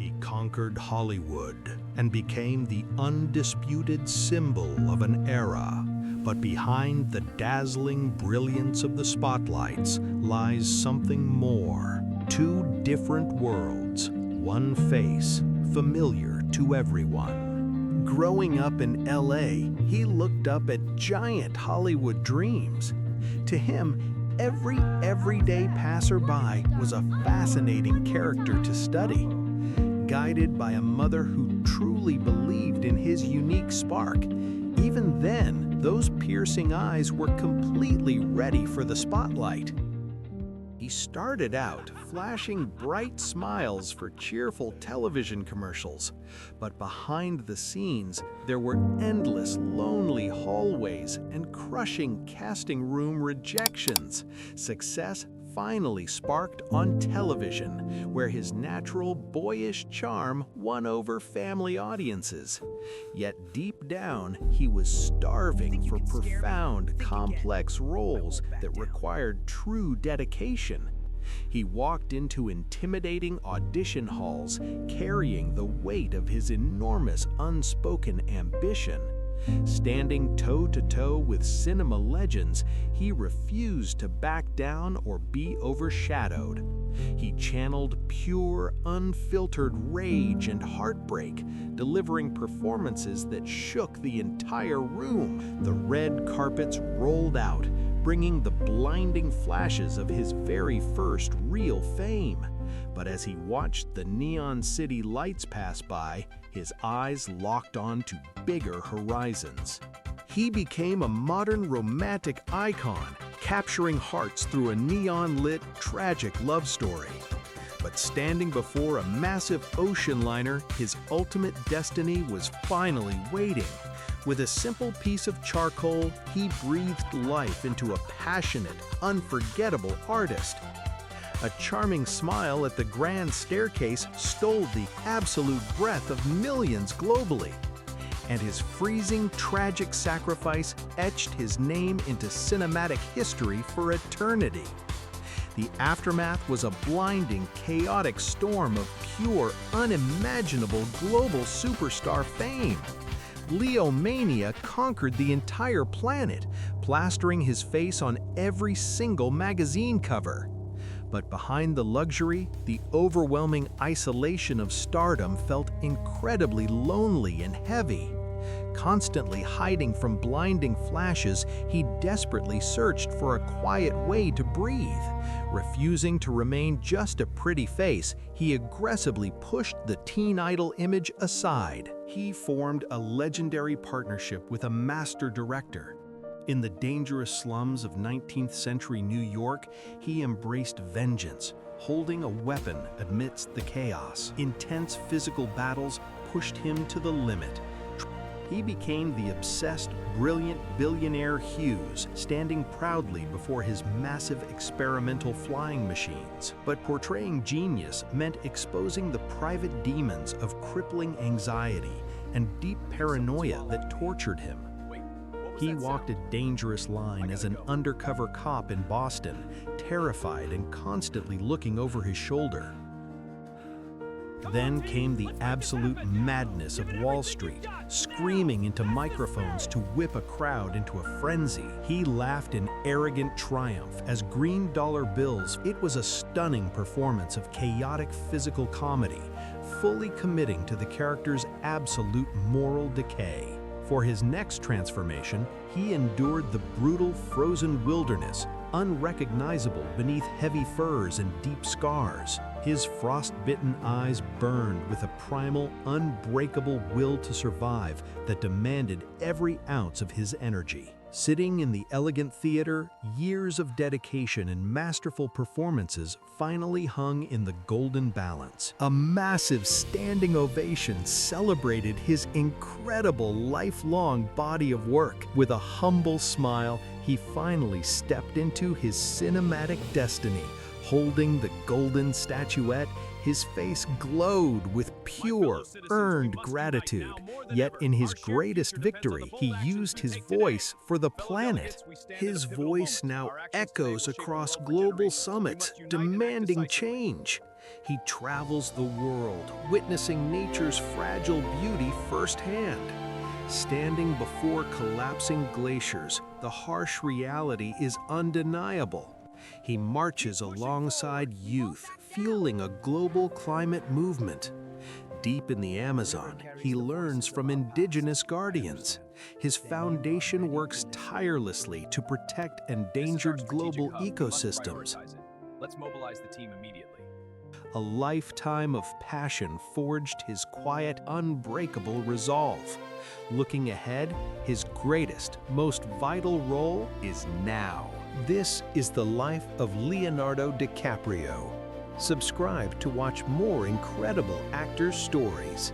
He conquered Hollywood and became the undisputed symbol of an era. But behind the dazzling brilliance of the spotlights lies something more. Two different worlds, one face, familiar to everyone. Growing up in LA, he looked up at giant Hollywood dreams. To him, every everyday passerby was a fascinating character to study. Guided by a mother who truly believed in his unique spark, even then, those piercing eyes were completely ready for the spotlight. He started out flashing bright smiles for cheerful television commercials, but behind the scenes, there were endless lonely hallways and crushing casting room rejections. Success finally sparked on television, where his natural boyish charm won over family audiences. Yet deep down, he was starving for profound, complex roles that required true dedication. He walked into intimidating audition halls, carrying the weight of his enormous unspoken ambition. Standing toe-to-toe with cinema legends, he refused to back down or be overshadowed. He channeled pure, unfiltered rage and heartbreak, delivering performances that shook the entire room. The red carpets rolled out, bringing the blinding flashes of his very first real fame. But as he watched the neon city lights pass by, his eyes locked on to bigger horizons. He became a modern romantic icon, capturing hearts through a neon-lit, tragic love story. But standing before a massive ocean liner, his ultimate destiny was finally waiting. With a simple piece of charcoal, he breathed life into a passionate, unforgettable artist. A charming smile at the grand staircase stole the absolute breath of millions globally. And his freezing, tragic sacrifice etched his name into cinematic history for eternity. The aftermath was a blinding, chaotic storm of pure, unimaginable global superstar fame. Leo-Mania conquered the entire planet, plastering his face on every single magazine cover. But behind the luxury, the overwhelming isolation of stardom felt incredibly lonely and heavy. Constantly hiding from blinding flashes, he desperately searched for a quiet way to breathe. Refusing to remain just a pretty face, he aggressively pushed the teen idol image aside. He formed a legendary partnership with a master director. In the dangerous slums of 19th century New York, he embraced vengeance, holding a weapon amidst the chaos. Intense physical battles pushed him to the limit. He became the obsessed, brilliant billionaire Hughes, standing proudly before his massive experimental flying machines. But portraying genius meant exposing the private demons of crippling anxiety and deep paranoia that tortured him. He walked a dangerous line as an undercover cop in Boston, terrified and constantly looking over his shoulder. Then came the absolute madness of Wall Street, screaming into microphones to whip a crowd into a frenzy. He laughed in arrogant triumph as green dollar bills. It was a stunning performance of chaotic physical comedy, fully committing to the character's absolute moral decay. For his next transformation, he endured the brutal frozen wilderness, unrecognizable beneath heavy furs and deep scars. His frost-bitten eyes burned with a primal, unbreakable will to survive that demanded every ounce of his energy. Sitting in the elegant theater, years of dedication and masterful performances finally hung in the golden balance. A massive standing ovation celebrated his incredible lifelong body of work. With a humble smile, he finally stepped into his cinematic destiny. Holding the golden statuette, his face glowed with pure, earned gratitude. Yet in his greatest victory, he used his voice for the planet. His voice now echoes across global summits, demanding change. He travels the world, witnessing nature's fragile beauty firsthand. Standing before collapsing glaciers, the harsh reality is undeniable. He marches alongside youth, fueling a global climate movement. Deep in the Amazon, he learns from indigenous guardians. His foundation works tirelessly to protect endangered global ecosystems. Let's mobilize the team immediately. A lifetime of passion forged his quiet, unbreakable resolve. Looking ahead, his greatest, most vital role is now. This is the life of Leonardo DiCaprio. Subscribe to watch more incredible actor stories.